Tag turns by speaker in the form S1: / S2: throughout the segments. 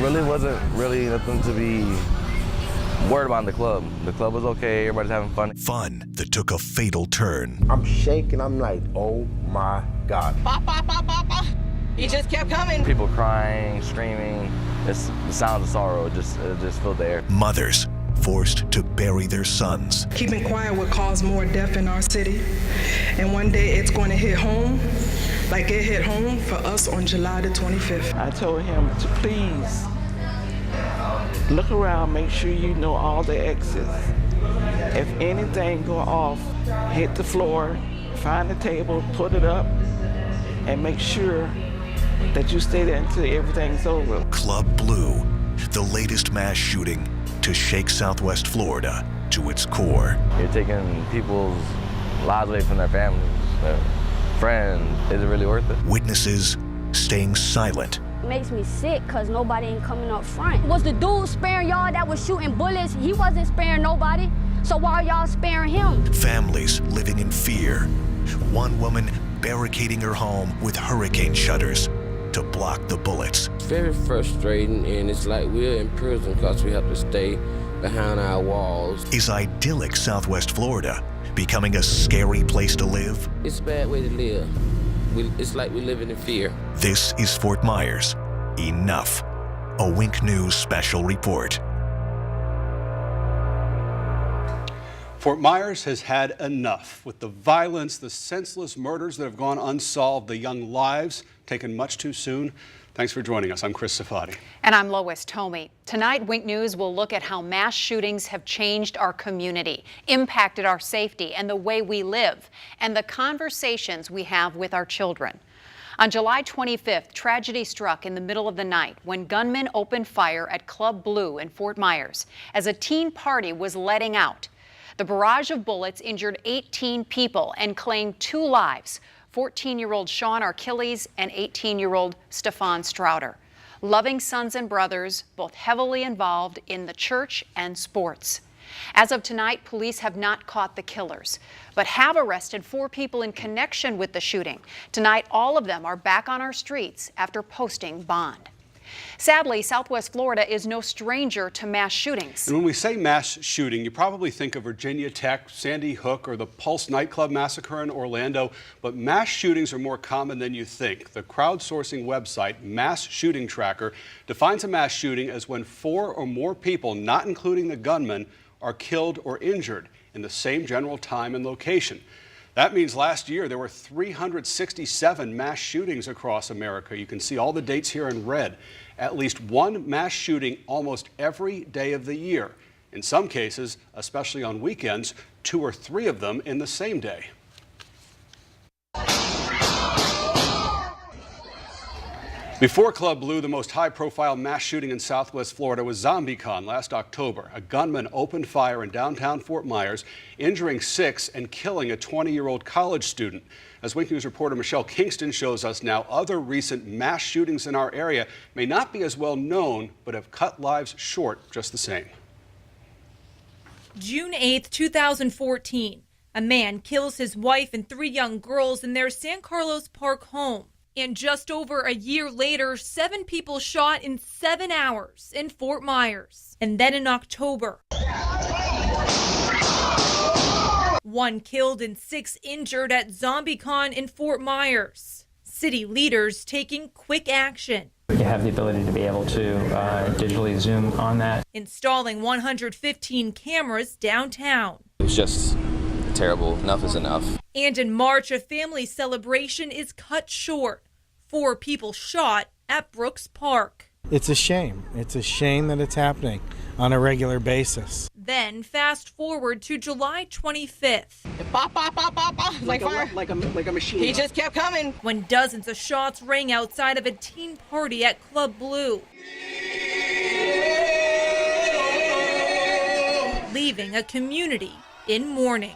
S1: really wasn't nothing to be worried about in the club. The club was okay, everybody's having fun.
S2: Fun that took a fatal turn.
S3: I'm shaking, I'm like, oh my God.
S4: Pop, pop, pop, pop, pop. He just kept coming.
S1: People crying, screaming, it's the sounds of sorrow, it just filled the air.
S2: Mothers forced to bury their sons.
S5: Keeping quiet would cause more death in our city. And one day it's going to hit home like it hit home for us on July the 25th.
S6: I told him to please look around, make sure you know all the exits. If anything go off, hit the floor, find the table, put it up, and make sure that you stay there until everything's over.
S2: Club Blue, the latest mass shooting to shake Southwest Florida to its core.
S1: You're taking people's lives away from their families, their friends. Is it really worth it?
S2: Witnesses staying silent.
S7: It makes me sick because nobody ain't coming up front. Was the dude sparing y'all that was shooting bullets? He wasn't sparing nobody. So why are y'all sparing him?
S2: Families living in fear. One woman barricading her home with hurricane shutters to block the bullets.
S8: It's very frustrating, and it's like we're in prison because we have to stay behind our walls.
S2: Is idyllic Southwest Florida becoming a scary place to live?
S8: It's a bad way to live. It's like we're living in fear.
S2: This is Fort Myers. Enough. A Wink News special report.
S9: Fort Myers has had enough with the violence, the senseless murders that have gone unsolved, the young lives taken much too soon. Thanks for joining us. I'm Chris Safadi.
S10: And I'm Lois Tomey. Tonight, Wink News will look at how mass shootings have changed our community, impacted our safety and the way we live, and the conversations we have with our children. On July 25th, tragedy struck in the middle of the night when gunmen opened fire at Club Blue in Fort Myers as a teen party was letting out. The barrage of bullets injured 18 people and claimed 2 lives, 14-year-old Sean Achilles and 18-year-old Stefan Strouder. Loving sons and brothers, both heavily involved in the church and sports. As of tonight, police have not caught the killers, but have arrested 4 people in connection with the shooting. Tonight, all of them are back on our streets after posting bond. Sadly, Southwest Florida is no stranger to mass shootings.
S9: And when we say mass shooting, you probably think of Virginia Tech, Sandy Hook, or the Pulse nightclub massacre in Orlando, but mass shootings are more common than you think. The crowdsourcing website Mass Shooting Tracker defines a mass shooting as when 4 or more people, not including the gunman, are killed or injured in the same general time and location. That means last year there were 367 mass shootings across America. You can see all the dates here in red. At least one mass shooting almost every day of the year. In some cases, especially on weekends, 2 or 3 of them in the same day. Before Club Blue, the most high-profile mass shooting in Southwest Florida was ZombieCon last October. A gunman opened fire in downtown Fort Myers, injuring 6 and killing a 20-year-old college student. As Wink News reporter Michelle Kingston shows us now, other recent mass shootings in our area may not be as well known, but have cut lives short just the same.
S11: June 8th, 2014. A man kills his wife and 3 young girls in their San Carlos Park home. And just over a year later, 7 people shot in 7 hours in Fort Myers. And then in October, 1 killed and 6 injured at ZombieCon in Fort Myers. City leaders taking quick action.
S12: You have the ability to be able to digitally zoom on that.
S11: Installing 115 cameras downtown.
S13: It's just terrible. Enough is enough.
S11: And in March, a family celebration is cut short. 4 people shot at Brooks Park.
S14: It's a shame. It's a shame that it's happening on a regular basis.
S11: Then fast forward to July 25th.
S4: Pop, pop, pop, pop, pop. Like a machine. He just kept coming.
S11: When dozens of shots rang outside of a teen party at Club Blue. Leaving a community in mourning.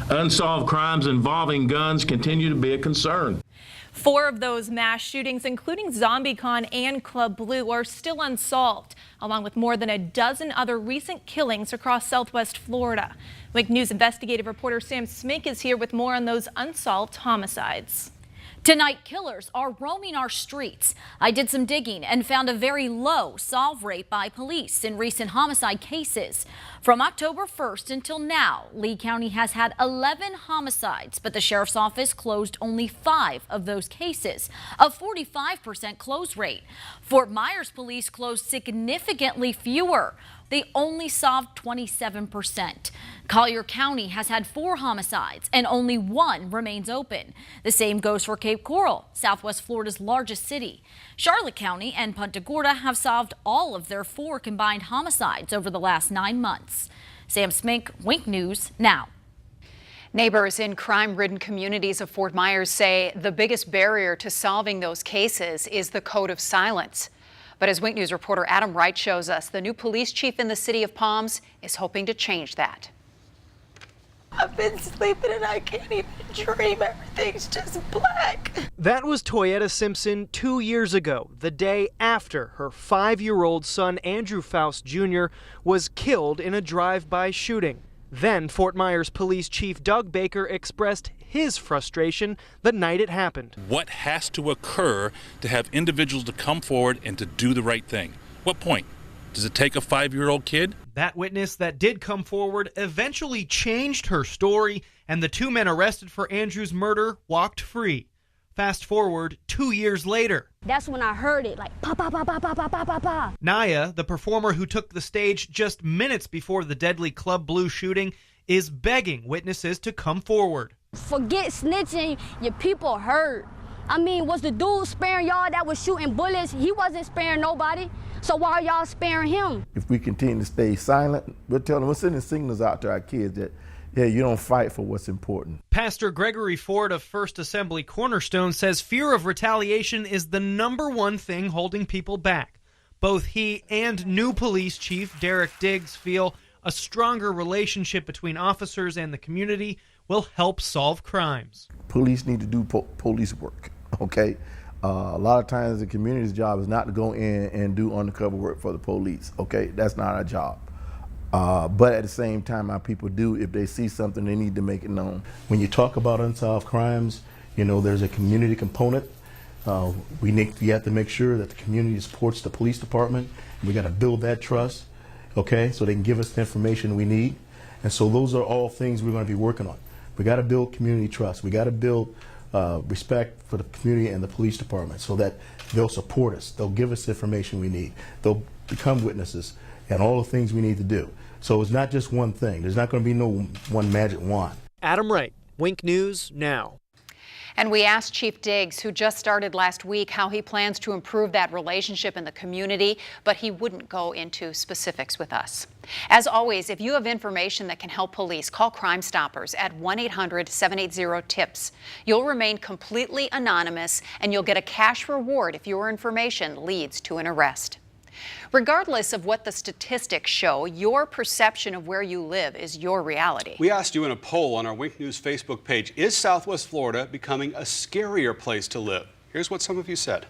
S15: Unsolved crimes involving guns continue to be a concern.
S10: 4 of those mass shootings, including ZombieCon and Club Blue, are still unsolved, along with more than a dozen other recent killings across Southwest Florida. Wink News investigative reporter Sam Smink is here with more on those unsolved homicides.
S16: Tonight, killers are roaming our streets. I did some digging and found a very low solve rate by police in recent homicide cases. From October 1st until now, Lee County has had 11 homicides, but the sheriff's office closed only 5 of those cases, a 45% close rate. Fort Myers police closed significantly fewer. They only solved 27%. Collier County has had 4 homicides and only 1 remains open. The same goes for Cape Coral, Southwest Florida's largest city. Charlotte County and Punta Gorda have solved all of their 4 combined homicides over the last 9 months. Sam Smink, Wink News Now.
S10: Neighbors in crime-ridden communities of Fort Myers say the biggest barrier to solving those cases is the code of silence. But as Wink News reporter Adam Wright shows us, the new police chief in the city of Palms is hoping to change that.
S4: I've been sleeping and I can't even dream. Everything's just black.
S17: That was Toyetta Simpson 2 years ago, the day after her 5-year-old son Andrew Faust Jr. was killed in a drive-by shooting. Then Fort Myers Police Chief Doug Baker expressed his frustration the night it happened.
S18: What has to occur to have individuals to come forward and to do the right thing? What point? Does it take a 5-year-old kid?
S17: That witness that did come forward eventually changed her story, and the 2 men arrested for Andrew's murder walked free. Fast forward 2 years later.
S7: That's when I heard it, like, pa, pa, pa, pa, pa, pa, pa, pa, pa.
S17: Naya, the performer who took the stage just minutes before the deadly Club Blue shooting, is begging witnesses to come forward.
S7: Forget snitching, your people hurt. I mean, was the dude sparing y'all that was shooting bullets? He wasn't sparing nobody. So why are y'all sparing him?
S3: If we continue to stay silent, we're sending signals out to our kids that, yeah, you don't fight for what's important.
S17: Pastor Gregory Ford of First Assembly Cornerstone says fear of retaliation is the #1 thing holding people back. Both he and new police chief Derek Diggs feel a stronger relationship between officers and the community will help solve crimes.
S3: Police need to do police work, okay? A lot of times the community's job is not to go in and do undercover work for the police, okay? That's not our job. But at the same time, our people do, if they see something, they need to make it known. When you talk about unsolved crimes, you know, there's a community component. You have to make sure that the community supports the police department. We got to build that trust, okay, so they can give us the information we need. And so those are all things we're going to be working on. We got to build community trust. We got to build respect for the community and the police department so that they'll support us. They'll give us the information we need. They'll become witnesses and all the things we need to do. So it's not just one thing. There's not going to be no one magic wand.
S17: Adam Wright, Wink News Now.
S10: And we asked Chief Diggs, who just started last week, how he plans to improve that relationship in the community, but he wouldn't go into specifics with us. As always, if you have information that can help police, call Crime Stoppers at 1-800-780-TIPS. You'll remain completely anonymous, and you'll get a cash reward if your information leads to an arrest. Regardless of what the statistics show, your perception of where you live is your reality.
S9: We asked you in a poll on our Wink News Facebook page, is Southwest Florida becoming a scarier place to live? Here's what some of you said.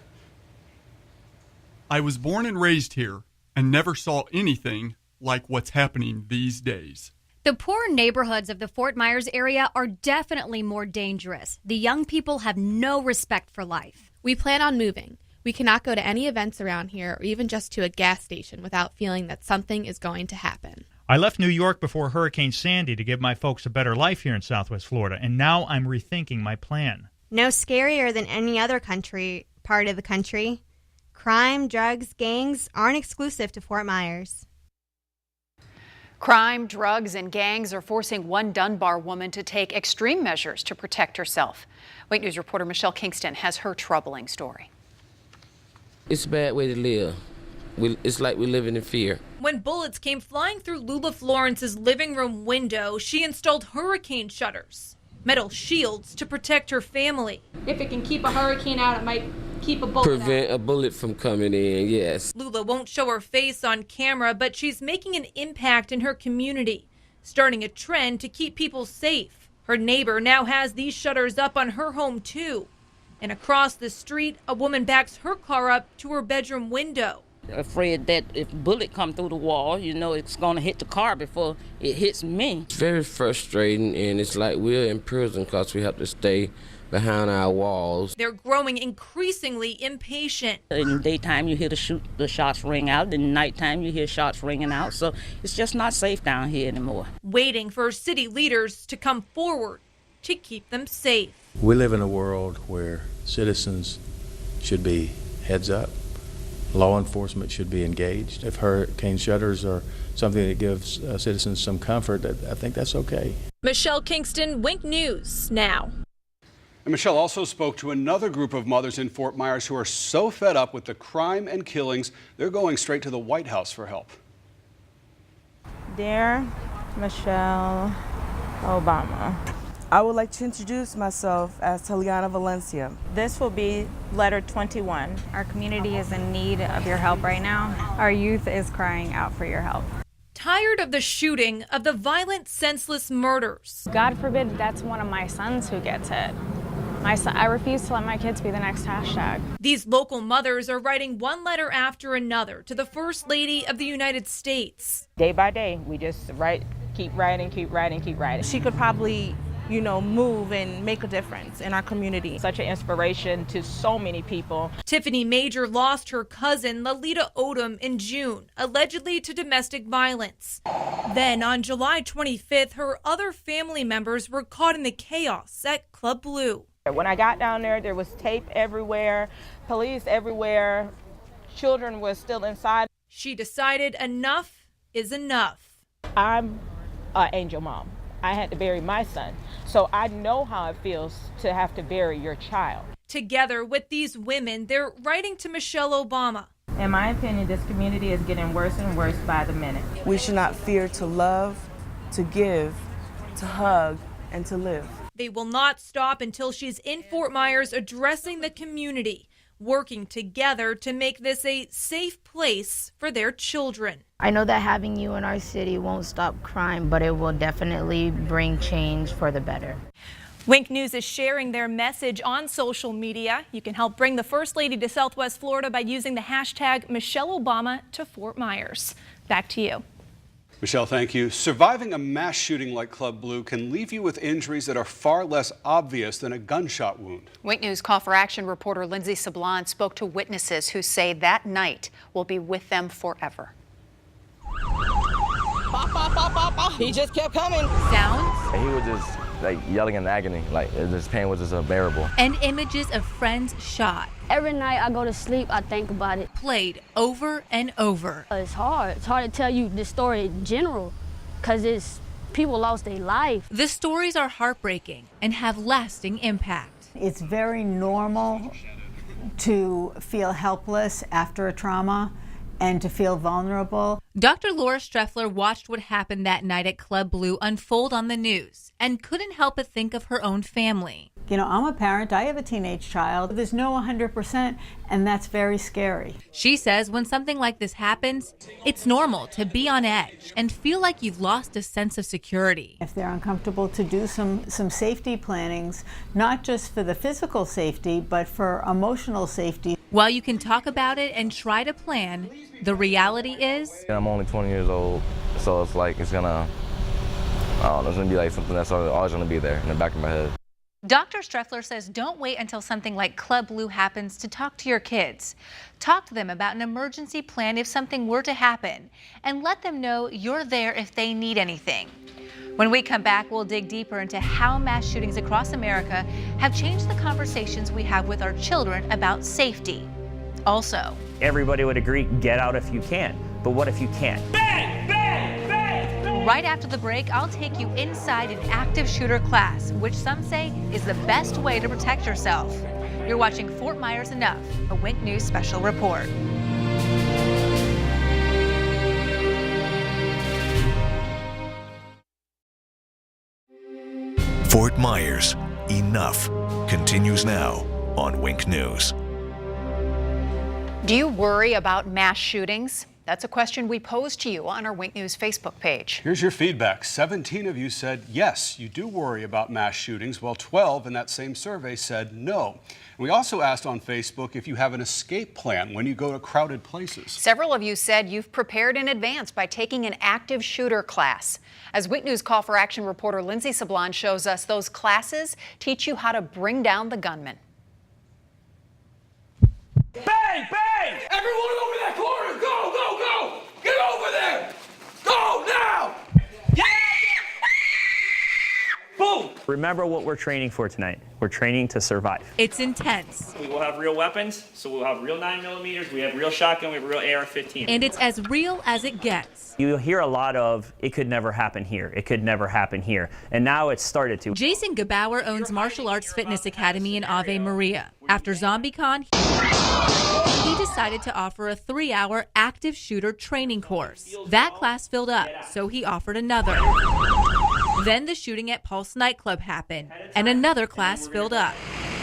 S19: I was born and raised here and never saw anything like what's happening these days.
S20: The poor neighborhoods of the Fort Myers area are definitely more dangerous. The young people have no respect for life.
S21: We plan on moving. We cannot go to any events around here or even just to a gas station without feeling that something is going to happen.
S22: I left New York before Hurricane Sandy to give my folks a better life here in Southwest Florida, and now I'm rethinking my plan.
S23: No scarier than any other part of the country. Crime, drugs, gangs aren't exclusive to Fort Myers.
S10: Crime, drugs, and gangs are forcing one Dunbar woman to take extreme measures to protect herself. Wake News reporter Michelle Kingston has her troubling story.
S8: It's a bad way to live. It's like we're living in fear.
S11: When bullets came flying through Lula Florence's living room window, she installed hurricane shutters, metal shields to protect her family.
S24: If it can keep a hurricane out, it might keep a bullet
S8: Prevent
S24: out.
S8: a bullet from coming in, yes.
S11: Lula won't show her face on camera, but she's making an impact in her community, starting a trend to keep people safe. Her neighbor now has these shutters up on her home, too. And across the street, a woman backs her car up to her bedroom window.
S1: Afraid that if a bullet come through the wall, you know, it's going to hit the car before it hits me.
S8: It's very frustrating, and it's like we're in prison because we have to stay behind our walls.
S11: They're growing increasingly impatient.
S1: In the daytime, you hear the shots ring out. In the nighttime, you hear shots ringing out. So it's just not safe down here anymore.
S11: Waiting for city leaders to come forward to keep them safe.
S2: We live in a world where citizens should be heads up. Law enforcement should be engaged. If hurricane shutters are something that gives citizens some comfort, I think that's okay.
S11: Michelle Kingston, Wink News Now.
S9: And Michelle also spoke to another group of mothers in Fort Myers who are so fed up with the crime and killings, they're going straight to the White House for help.
S5: Dear Michelle Obama, I would like to introduce myself as Taliana Valencia. This will be letter 21.
S6: Our community is in need of your help right now. Our youth is crying out for your help.
S11: Tired of the shooting, of the violent, senseless murders.
S6: God forbid that's one of my sons who gets hit. I refuse to let my kids be the next hashtag.
S11: These local mothers are writing one letter after another to the First Lady of the United States.
S5: Day by day, we just keep writing. She could probably, move and make a difference in our community. Such an inspiration to so many people.
S11: Tiffany Major lost her cousin, Lalita Odom, in June, allegedly to domestic violence. Then on July 25th, her other family members were caught in the chaos at Club Blue.
S5: When I got down there was tape everywhere, police everywhere, children were still inside.
S11: She decided enough is enough.
S5: I'm an angel mom. I had to bury my son, so I know how it feels to have to bury your child.
S11: Together with these women, they're writing to Michelle Obama.
S5: In my opinion, this community is getting worse and worse by the minute. We should not fear to love, to give, to hug, and to live.
S11: They will not stop until she's in Fort Myers addressing the community, working together to make this a safe place for their children.
S25: I know that having you in our city won't stop crime, but it will definitely bring change for the better.
S11: Wink News is sharing their message on social media. You can help bring the First Lady to Southwest Florida by using the hashtag Michelle Obama to Fort Myers. Back to you.
S9: Michelle, thank you. Surviving a mass shooting like Club Blue can leave you with injuries that are far less obvious than a gunshot wound.
S10: Wink News Call for Action reporter Lindsay Sablon spoke to witnesses who say that night will be with them forever.
S26: He just kept coming.
S13: Sounds? And he was just yelling in agony, his pain was just unbearable.
S27: And images of friends shot.
S7: Every night I go to sleep, I think about it.
S27: Played over and over.
S7: It's hard. It's hard to tell you this story in general because people lost their life.
S27: The stories are heartbreaking and have lasting impact.
S28: It's very normal to feel helpless after a trauma and to feel vulnerable.
S27: Dr. Laura Streffler watched what happened that night at Club Blue unfold on the news and couldn't help but think of her own family.
S28: I'm a parent. I have a teenage child. There's no 100%, and that's very scary.
S27: She says when something like this happens, it's normal to be on edge and feel like you've lost a sense of security.
S28: If they're uncomfortable, to do some safety plannings, not just for the physical safety, but for emotional safety.
S27: While you can talk about it and try to plan, the reality is...
S13: I'm only 20 years old, so it's gonna be something that's always gonna be there in the back of my head.
S10: Dr. Streffler says don't wait until something like Club Blue happens to talk to your kids. Talk to them about an emergency plan if something were to happen, and let them know you're there if they need anything. When we come back, we'll dig deeper into how mass shootings across America have changed the conversations we have with our children about safety. Also,
S12: everybody would agree, get out if you can, but what if you can't?
S10: Bang, bang, bang, bang. Right after the break, I'll take you inside an active shooter class, which some say is the best way to protect yourself. You're watching Fort Myers Enough, a Wink News special report.
S29: Fort Myers Enough continues now on Wink News.
S10: Do you worry about mass shootings? That's a question we posed to you on our Wink News Facebook page.
S9: Here's your feedback. 17 of you said yes, you do worry about mass shootings, while 12 in that same survey said no. And we also asked on Facebook if you have an escape plan when you go to crowded places.
S10: Several of you said you've prepared in advance by taking an active shooter class. As Wink News Call for Action reporter Lindsay Sablon shows us, those classes teach you how to bring down the gunman.
S3: Bang! Bang! Everyone over that corner! Go! Go! Go! Get over there! Go now! Yeah! Boom!
S12: Remember what we're training for tonight. We're training to survive.
S27: It's intense.
S12: We will have real weapons, so we'll have real 9mm, we have real shotgun, we have real AR-15.
S27: And it's as real as it gets.
S12: You'll hear a lot of, it could never happen here, it could never happen here. And now it's started to.
S27: Jason Gebauer owns Martial Arts Fitness Academy in Ave Maria. After ZombieCon, he decided to offer a 3-hour active shooter training course. That class filled up, so he offered another. Then the shooting at Pulse nightclub happened, and another class filled up.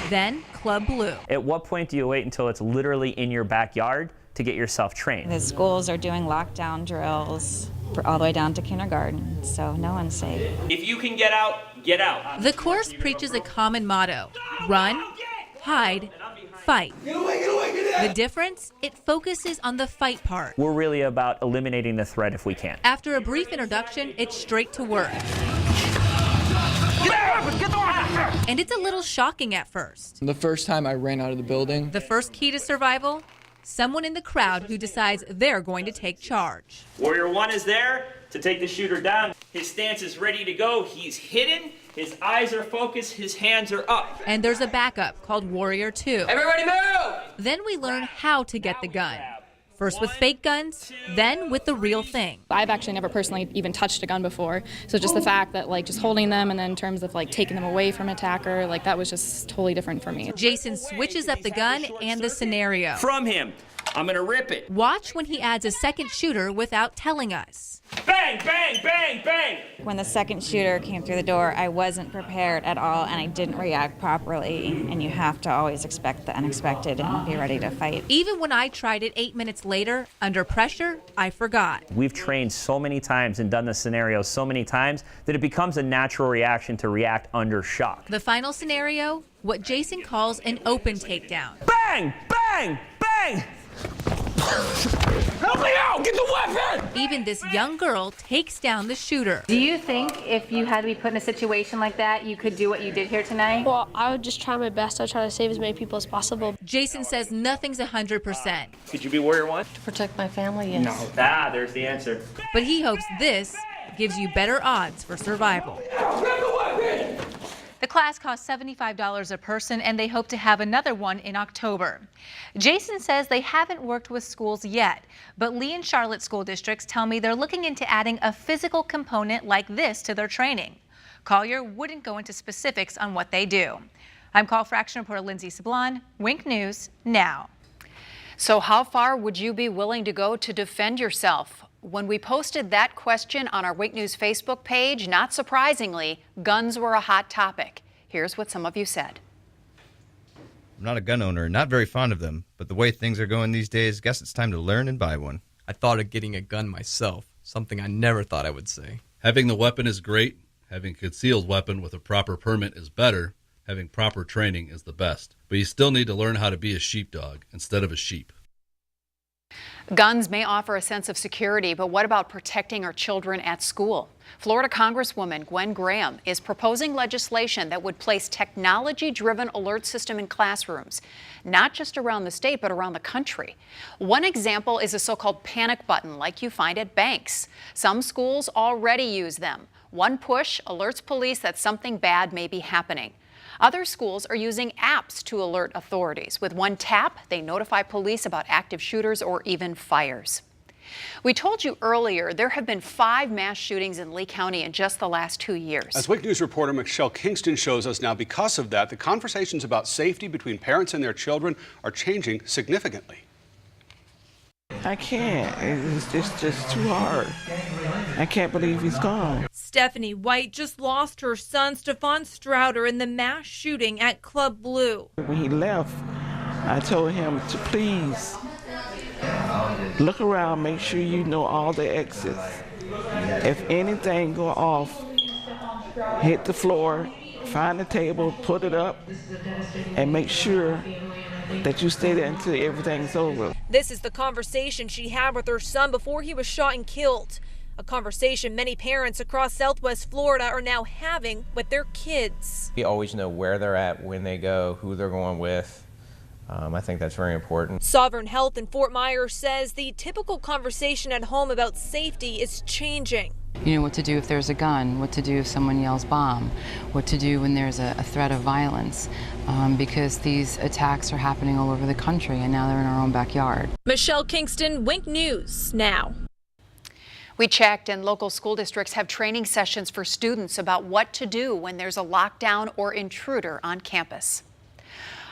S27: Then Club Blue.
S12: At what point do you wait until it's literally in your backyard to get yourself trained?
S4: The schools are doing lockdown drills all the way down to kindergarten, so no one's safe.
S12: If you can get out, get out.
S27: The course preaches a common motto: run, hide, fight.
S3: Get away, get away, get away!
S27: The difference? It focuses on the fight part.
S12: We're really about eliminating the threat if we can.
S27: After a brief introduction, it's straight to work. And it's a little shocking at first.
S14: The first time I ran out of the building.
S27: The first key to survival? Someone in the crowd who decides they're going to take charge.
S12: Warrior 1 is there to take the shooter down. His stance is ready to go. He's hidden. His eyes are focused. His hands are up.
S27: And there's a backup called Warrior 2.
S3: Everybody move!
S27: Then we learn how to get the gun. First with fake guns, then with the real thing.
S15: I've actually never personally even touched a gun before. So just the fact that just holding them and then in terms of taking them away from an attacker, that was just totally different for me.
S27: Jason switches up the gun and the scenario.
S12: From him. I'm going to rip it.
S27: Watch when he adds a second shooter without telling us.
S12: Bang, bang, bang, bang.
S4: When the second shooter came through the door, I wasn't prepared at all and I didn't react properly. And you have to always expect the unexpected and be ready to fight.
S27: Even when I tried it 8 minutes later, under pressure, I forgot.
S12: We've trained so many times and done the scenario so many times that it becomes a natural reaction to react under shock.
S27: The final scenario, what Jason calls an open takedown.
S12: Bang, bang, bang.
S3: Help me out! Get the weapon!
S27: Even this young girl takes down the shooter.
S16: Do you think if you had to be put in a situation like that, you could do what you did here tonight?
S24: Well, I would just try my best. I'd try to save as many people as possible.
S27: Jason says nothing's 100%.
S12: Could you be Warrior 1?
S16: To protect my family, yes.
S12: No. There's the answer.
S27: But he hopes this gives you better odds for survival. The class costs $75 a person, and they hope to have another one in October. Jason says they haven't worked with schools yet, but Lee and Charlotte school districts tell me they're looking into adding a physical component like this to their training. Collier wouldn't go into specifics on what they do. I'm Call for Action reporter Lindsay Sablon, Wink News, now.
S10: So how far would you be willing to go to defend yourself? When we posted that question on our Wink News Facebook page, not surprisingly, guns were a hot topic. Here's what some of you said.
S17: I'm not a gun owner, not very fond of them, but the way things are going these days, guess it's time to learn and buy one.
S14: I thought of getting a gun myself, something I never thought I would say.
S18: Having the weapon is great. Having a concealed weapon with a proper permit is better. Having proper training is the best. But you still need to learn how to be a sheepdog instead of a sheep.
S10: Guns may offer a sense of security, but what about protecting our children at school? Florida Congresswoman Gwen Graham is proposing legislation that would place technology-driven alert system in classrooms, not just around the state, but around the country. One example is a so-called panic button like you find at banks. Some schools already use them. One push alerts police that something bad may be happening. Other schools are using apps to alert authorities. With one tap, they notify police about active shooters or even fires. We told you earlier there have been 5 mass shootings in Lee County in just the last 2 years.
S9: As Wink News reporter Michelle Kingston shows us now, because of that, the conversations about safety between parents and their children are changing significantly.
S19: I can't. It's just too hard. I can't believe he's gone.
S11: Stephanie White just lost her son, Stephon Strouder, in the mass shooting at Club Blue.
S19: When he left, I told him to please Look around, make sure you know all the exits. If anything go off, hit the floor, find the table, put it up, and make sure that you stay there until everything's over.
S11: This is the conversation she had with her son before he was shot and killed. A conversation many parents across Southwest Florida are now having with their kids.
S1: We always know where they're at, when they go, who they're going with. I think that's very important.
S11: Sovereign Health in Fort Myers says the typical conversation at home about safety is changing.
S2: You know, what to do if there's a gun, what to do if someone yells bomb, what to do when there's a threat of violence, because these attacks are happening all over the country and now they're in our own backyard.
S11: Michelle Kingston, Wink News Now.
S10: We checked, and local school districts have training sessions for students about what to do when there's a lockdown or intruder on campus.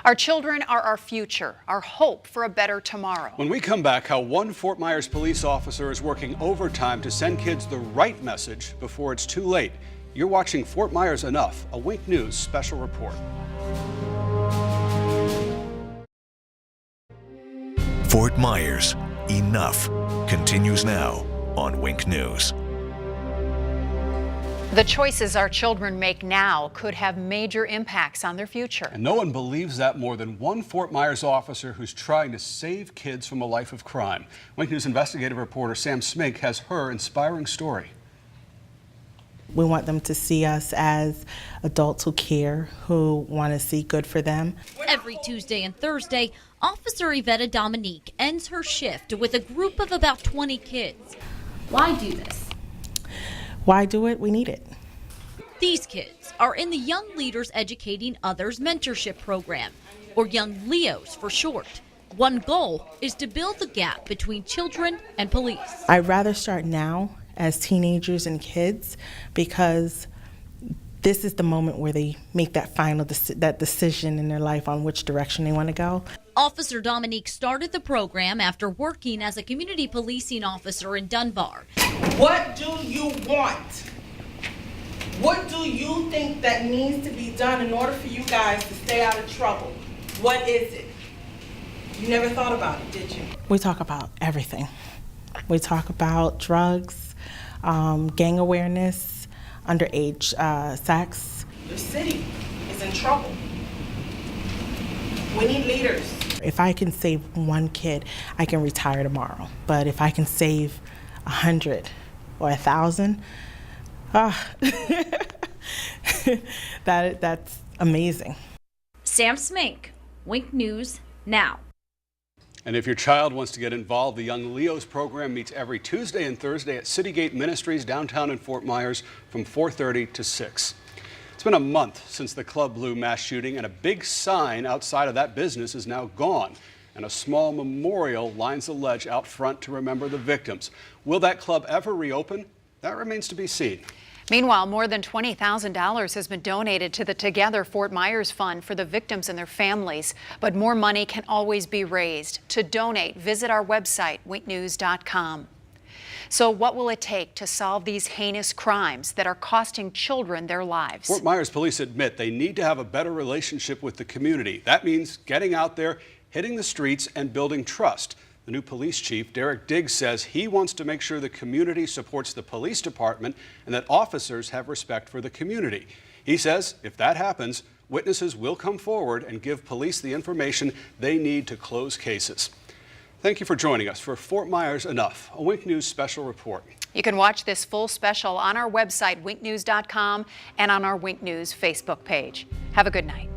S10: Our children are our future, our hope for a better tomorrow.
S9: When we come back, how one Fort Myers police officer is working overtime to send kids the right message before it's too late. You're watching Fort Myers Enough, a Wink News special report.
S29: Fort Myers Enough continues now on Wink News.
S10: The choices our children make now could have major impacts on their future.
S9: And no one believes that more than one Fort Myers officer who's trying to save kids from a life of crime. Wink News investigative reporter Sam Smink has her inspiring story.
S5: We want them to see us as adults who care, who want to see good for them.
S6: Every Tuesday and Thursday, Officer Yvetta Dominique ends her shift with a group of about 20 kids. Why do this?
S5: Why do it? We need it.
S6: These kids are in the Young Leaders Educating Others mentorship program, or Young LEOs for short. One goal is to build the gap between children and police.
S5: I'd rather start now as teenagers and kids because this is the moment where they make that final that decision in their life on which direction they want to go.
S6: Officer Dominique started the program after working as a community policing officer in Dunbar.
S5: What do you want? What do you think that needs to be done in order for you guys to stay out of trouble? What is it? You never thought about it, did you? We talk about everything. We talk about drugs, gang awareness, underage sex. The city is in trouble. We need leaders. If I can save one kid, I can retire tomorrow. But if I can save 100 or 1,000, that's amazing.
S6: Sam Smink, Wink News Now.
S9: And if your child wants to get involved, the Young Leos program meets every Tuesday and Thursday at Citygate Ministries downtown in Fort Myers from 4:30 to 6. It's been a month since the Club Blue mass shooting, and a big sign outside of that business is now gone. And a small memorial lines the ledge out front to remember the victims. Will that club ever reopen? That remains to be seen.
S10: Meanwhile, more than $20,000 has been donated to the Together Fort Myers Fund for the victims and their families. But more money can always be raised. To donate, visit our website, winknews.com. So what will it take to solve these heinous crimes that are costing children their lives?
S9: Fort Myers police admit they need to have a better relationship with the community. That means getting out there, hitting the streets, and building trust. The new police chief, Derek Diggs, says he wants to make sure the community supports the police department and that officers have respect for the community. He says if that happens, witnesses will come forward and give police the information they need to close cases. Thank you for joining us for Fort Myers Enough, a Wink News special report.
S10: You can watch this full special on our website, winknews.com, and on our Wink News Facebook page. Have a good night.